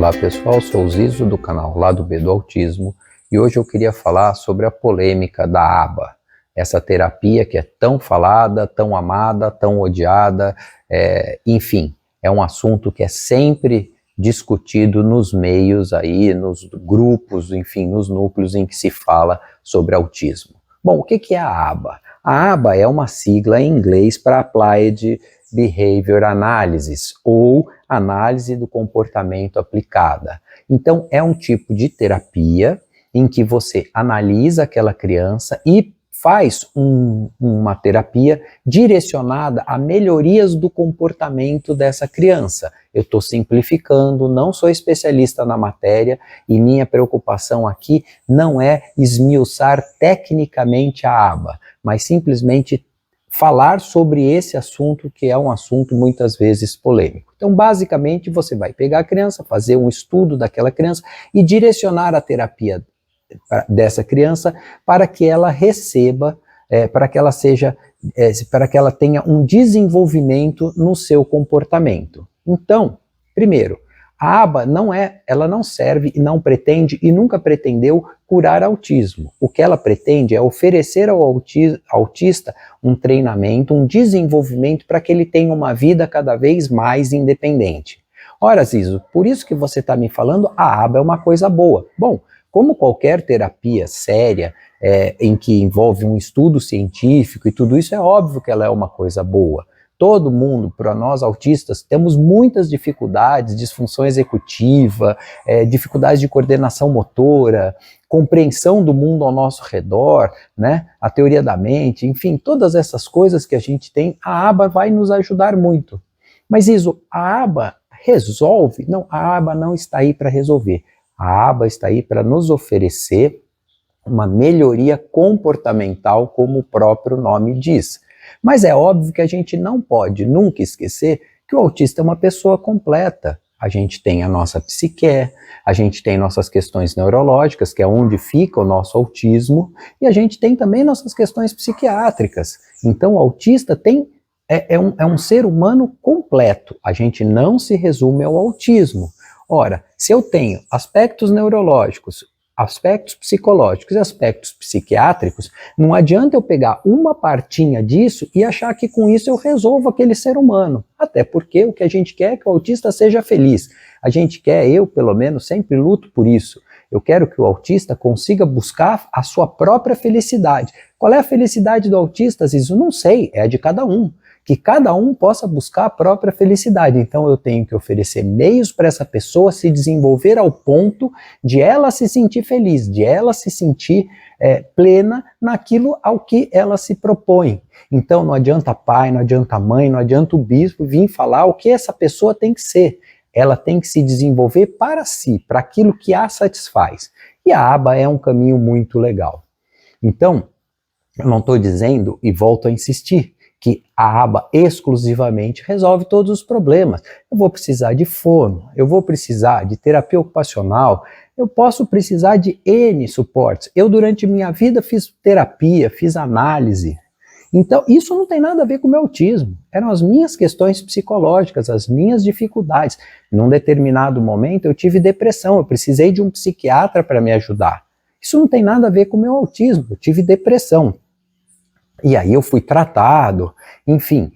Olá pessoal, sou o Zizo do canal Lado B do Autismo e hoje eu queria falar sobre a polêmica da ABA, essa terapia que é tão falada, tão amada, tão odiada, enfim, é um assunto que é sempre discutido nos meios aí, nos grupos, enfim, nos núcleos em que se fala sobre autismo. Bom, o que é a ABA? A ABA é uma sigla em inglês para Applied Behavior Analysis, ou análise do comportamento aplicada. Então, é um tipo de terapia em que você analisa aquela criança e faz uma terapia direcionada a melhorias do comportamento dessa criança. Eu estou simplificando, não sou especialista na matéria e minha preocupação aqui não é esmiuçar tecnicamente a ABA, mas simplesmente falar sobre esse assunto, que é um assunto muitas vezes polêmico. Então, basicamente, você vai pegar a criança, fazer um estudo daquela criança e direcionar a terapia dessa criança para que ela receba, para que ela seja, para que ela tenha um desenvolvimento no seu comportamento. Então, primeiro, a ABA ela não serve e não pretende e nunca pretendeu curar autismo. O que ela pretende é oferecer ao autista um treinamento, um desenvolvimento para que ele tenha uma vida cada vez mais independente. Ora, Zizo, por isso que você está me falando, a ABA é uma coisa boa. Bom, como qualquer terapia séria, em que envolve um estudo científico e tudo isso, é óbvio que ela é uma coisa boa. Todo mundo, para nós autistas, temos muitas dificuldades, disfunção executiva, dificuldades de coordenação motora, compreensão do mundo ao nosso redor, né? A teoria da mente, enfim, todas essas coisas que a gente tem, a ABA vai nos ajudar muito. Mas isso, a ABA resolve? Não, a ABA não está aí para resolver. A ABA está aí para nos oferecer uma melhoria comportamental, como o próprio nome diz. Mas é óbvio que a gente não pode nunca esquecer que o autista é uma pessoa completa. A gente tem a nossa psique, a gente tem nossas questões neurológicas, que é onde fica o nosso autismo, e a gente tem também nossas questões psiquiátricas. Então o autista é um ser humano completo. A gente não se resume ao autismo. Ora, se eu tenho aspectos neurológicos, aspectos psicológicos e aspectos psiquiátricos, não adianta eu pegar uma partinha disso e achar que com isso eu resolvo aquele ser humano. Até porque o que a gente quer é que o autista seja feliz. A gente quer, eu pelo menos sempre luto por isso. Eu quero que o autista consiga buscar a sua própria felicidade. Qual é a felicidade do autista? Isso não sei, é a de cada um. Que cada um possa buscar a própria felicidade. Então eu tenho que oferecer meios para essa pessoa se desenvolver ao ponto de ela se sentir feliz, de ela se sentir plena naquilo ao que ela se propõe. Então não adianta pai, não adianta mãe, não adianta o bispo vir falar o que essa pessoa tem que ser. Ela tem que se desenvolver para si, para aquilo que a satisfaz. E a ABA é um caminho muito legal. Então, eu não estou dizendo, e volto a insistir, que a ABA exclusivamente resolve todos os problemas. Eu vou precisar de fono, eu vou precisar de terapia ocupacional, eu posso precisar de N suportes. Eu, durante minha vida, fiz terapia, fiz análise. Então, isso não tem nada a ver com o meu autismo. Eram as minhas questões psicológicas, as minhas dificuldades. Num determinado momento, eu tive depressão, eu precisei de um psiquiatra para me ajudar. Isso não tem nada a ver com o meu autismo, eu tive depressão. E aí eu fui tratado, enfim,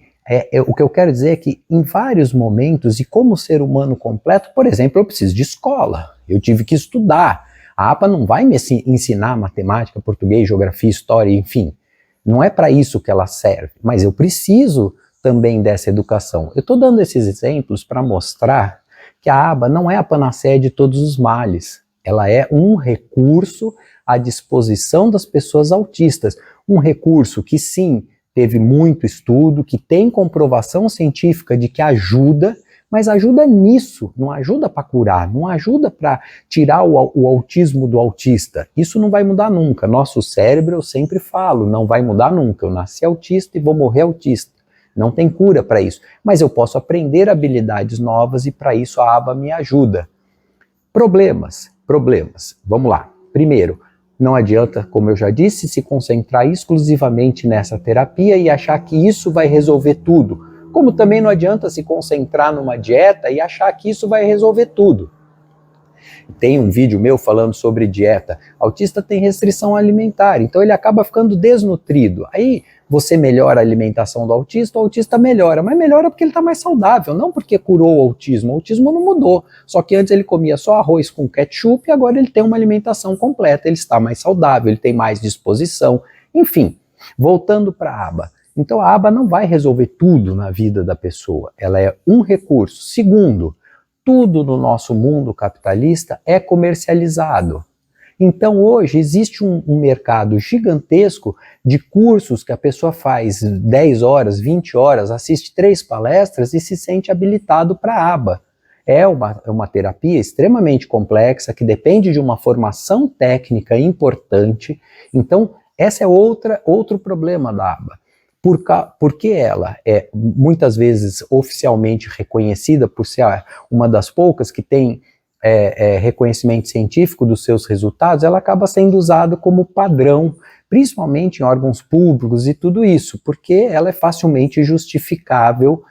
o que eu quero dizer é que em vários momentos, e como ser humano completo, por exemplo, eu preciso de escola, eu tive que estudar. A APA não vai me ensinar matemática, português, geografia, história, enfim, não é para isso que ela serve, mas eu preciso também dessa educação. Eu estou dando esses exemplos para mostrar que a ABA não é a panaceia de todos os males, ela é um recurso à disposição das pessoas autistas, um recurso que sim, teve muito estudo, que tem comprovação científica de que ajuda, mas ajuda nisso, não ajuda para curar, não ajuda para tirar o autismo do autista. Isso não vai mudar nunca. Nosso cérebro, eu sempre falo, não vai mudar nunca. Eu nasci autista e vou morrer autista. Não tem cura para isso. Mas eu posso aprender habilidades novas e para isso a ABA me ajuda. Problemas. Vamos lá. Primeiro, não adianta, como eu já disse, se concentrar exclusivamente nessa terapia e achar que isso vai resolver tudo. Como também não adianta se concentrar numa dieta e achar que isso vai resolver tudo. Tem um vídeo meu falando sobre dieta. Autista tem restrição alimentar, então ele acaba ficando desnutrido. Aí você melhora a alimentação do autista, o autista melhora, mas melhora porque ele está mais saudável, não porque curou o autismo não mudou. Só que antes ele comia só arroz com ketchup e agora ele tem uma alimentação completa, ele está mais saudável, ele tem mais disposição, enfim. Voltando para a aba. Então a aba não vai resolver tudo na vida da pessoa, ela é um recurso. Segundo, tudo no nosso mundo capitalista é comercializado. Então hoje existe um mercado gigantesco de cursos que a pessoa faz 10 horas, 20 horas, assiste 3 palestras e se sente habilitado para a aba. É uma terapia extremamente complexa que depende de uma formação técnica importante. Então esse é outro problema da aba. Porque ela é muitas vezes oficialmente reconhecida por ser uma das poucas que tem reconhecimento científico dos seus resultados, ela acaba sendo usada como padrão, principalmente em órgãos públicos e tudo isso, porque ela é facilmente justificável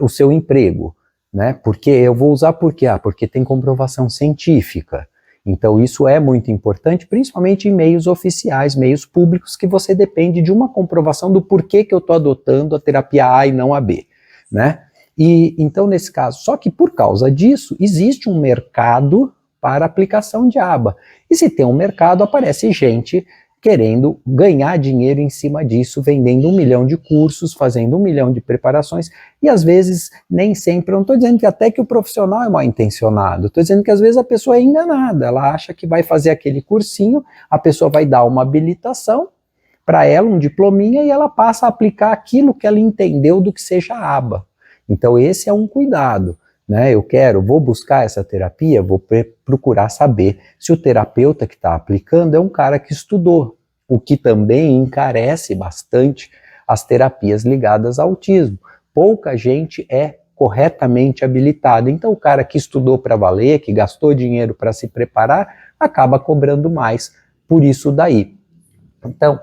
o seu emprego, né? Porque eu vou usar por quê? Porque tem comprovação científica. Então isso é muito importante, principalmente em meios oficiais, meios públicos, que você depende de uma comprovação do porquê que eu estou adotando a terapia A e não a B, né? E então nesse caso, só que por causa disso, existe um mercado para aplicação de aba. E se tem um mercado, aparece gente querendo ganhar dinheiro em cima disso, vendendo 1 milhão de cursos, fazendo 1 milhão de preparações, e às vezes, nem sempre, eu não estou dizendo que até que o profissional é mal intencionado, estou dizendo que às vezes a pessoa é enganada, ela acha que vai fazer aquele cursinho, a pessoa vai dar uma habilitação para ela, um diplominha, e ela passa a aplicar aquilo que ela entendeu do que seja a aba. Então esse é um cuidado, né? Vou buscar essa terapia, vou procurar saber se o terapeuta que está aplicando é um cara que estudou, o que também encarece bastante as terapias ligadas ao autismo. Pouca gente é corretamente habilitada, então o cara que estudou para valer, que gastou dinheiro para se preparar, acaba cobrando mais por isso daí. Então,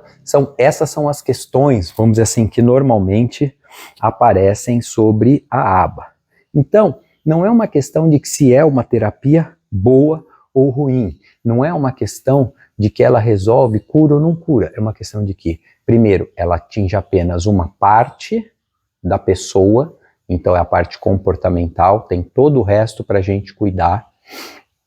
essas são as questões, vamos dizer assim, que normalmente aparecem sobre a aba. Então, não é uma questão de que se é uma terapia boa ou ruim, não é uma questão de que ela resolve, cura ou não cura, é uma questão de que, primeiro, ela atinge apenas uma parte da pessoa, então é a parte comportamental, tem todo o resto para a gente cuidar.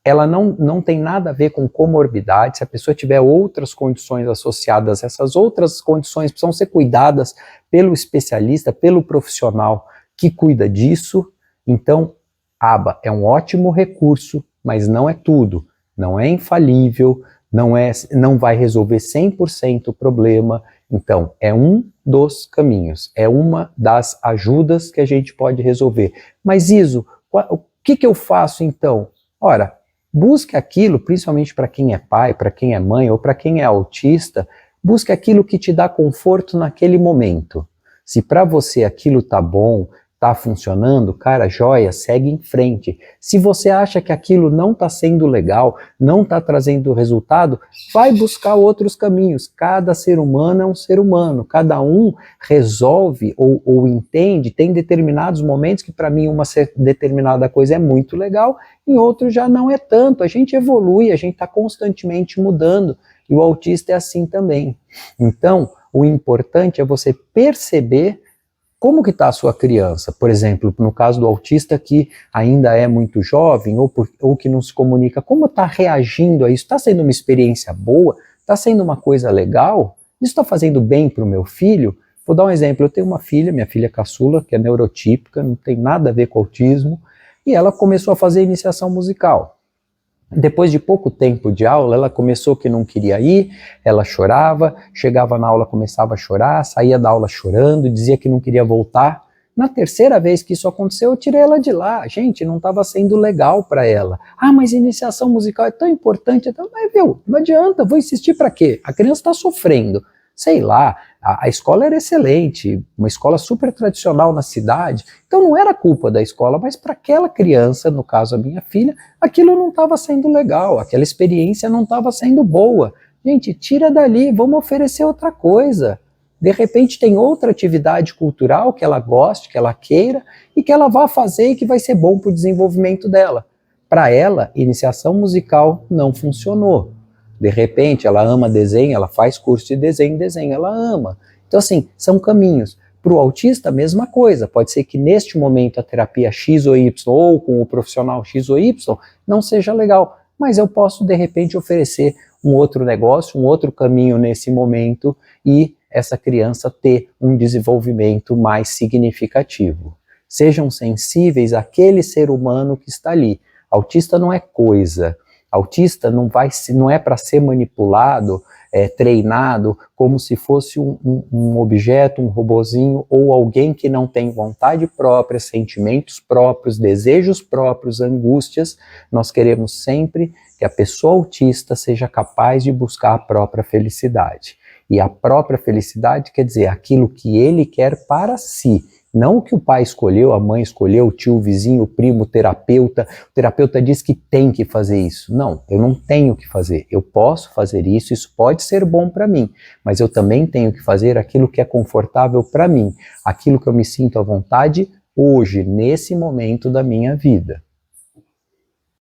Ela não tem nada a ver com comorbidade. Se a pessoa tiver outras condições associadas, essas outras condições precisam ser cuidadas pelo especialista, pelo profissional que cuida disso. Então, aba é um ótimo recurso, mas não é tudo, não é infalível, não vai resolver 100% o problema. Então, é um dos caminhos, é uma das ajudas que a gente pode resolver. Mas Iso, o que eu faço então? Ora, busque aquilo, principalmente para quem é pai, para quem é mãe ou para quem é autista, busque aquilo que te dá conforto naquele momento. Se para você aquilo tá bom, tá funcionando, cara, joia, segue em frente. Se você acha que aquilo não tá sendo legal, não tá trazendo resultado, vai buscar outros caminhos. Cada ser humano é um ser humano, cada um resolve ou entende, tem determinados momentos que para mim uma determinada coisa é muito legal, em outros já não é tanto. A gente evolui, a gente está constantemente mudando, e o autista é assim também. Então, o importante é você perceber como que está a sua criança. Por exemplo, no caso do autista que ainda é muito jovem ou que não se comunica, como está reagindo a isso? Está sendo uma experiência boa? Está sendo uma coisa legal? Isso está fazendo bem para o meu filho? Vou dar um exemplo, eu tenho uma filha, minha filha caçula, que é neurotípica, não tem nada a ver com autismo, e ela começou a fazer iniciação musical. Depois de pouco tempo de aula, ela começou que não queria ir, ela chorava, chegava na aula, começava a chorar, saía da aula chorando, dizia que não queria voltar. Na terceira vez que isso aconteceu, eu tirei ela de lá. Gente, não estava sendo legal para ela. Ah, mas iniciação musical é tão importante. Então, mas, viu, não adianta, vou insistir para quê? A criança está sofrendo. Sei lá, a escola era excelente, uma escola super tradicional na cidade, então não era culpa da escola, mas para aquela criança, no caso a minha filha, aquilo não estava sendo legal, aquela experiência não estava sendo boa. Gente, tira dali, vamos oferecer outra coisa. De repente tem outra atividade cultural que ela goste, que ela queira, e que ela vá fazer e que vai ser bom para o desenvolvimento dela. Para ela, iniciação musical não funcionou. De repente, ela ama desenho, ela faz curso de desenho ela ama. Então, assim, são caminhos. Para o autista, a mesma coisa. Pode ser que neste momento a terapia X ou Y, ou com o profissional X ou Y, não seja legal. Mas eu posso, de repente, oferecer um outro negócio, um outro caminho nesse momento e essa criança ter um desenvolvimento mais significativo. Sejam sensíveis àquele ser humano que está ali. Autista não é coisa. Autista não é para ser manipulado, treinado como se fosse um objeto, um robozinho ou alguém que não tem vontade própria, sentimentos próprios, desejos próprios, angústias. Nós queremos sempre que a pessoa autista seja capaz de buscar a própria felicidade. E a própria felicidade quer dizer aquilo que ele quer para si. Não o que o pai escolheu, a mãe escolheu, o tio, o vizinho, o primo, o terapeuta diz que tem que fazer isso. Não, eu não tenho que fazer. Eu posso fazer isso, isso pode ser bom para mim, mas eu também tenho que fazer aquilo que é confortável para mim, aquilo que eu me sinto à vontade hoje, nesse momento da minha vida.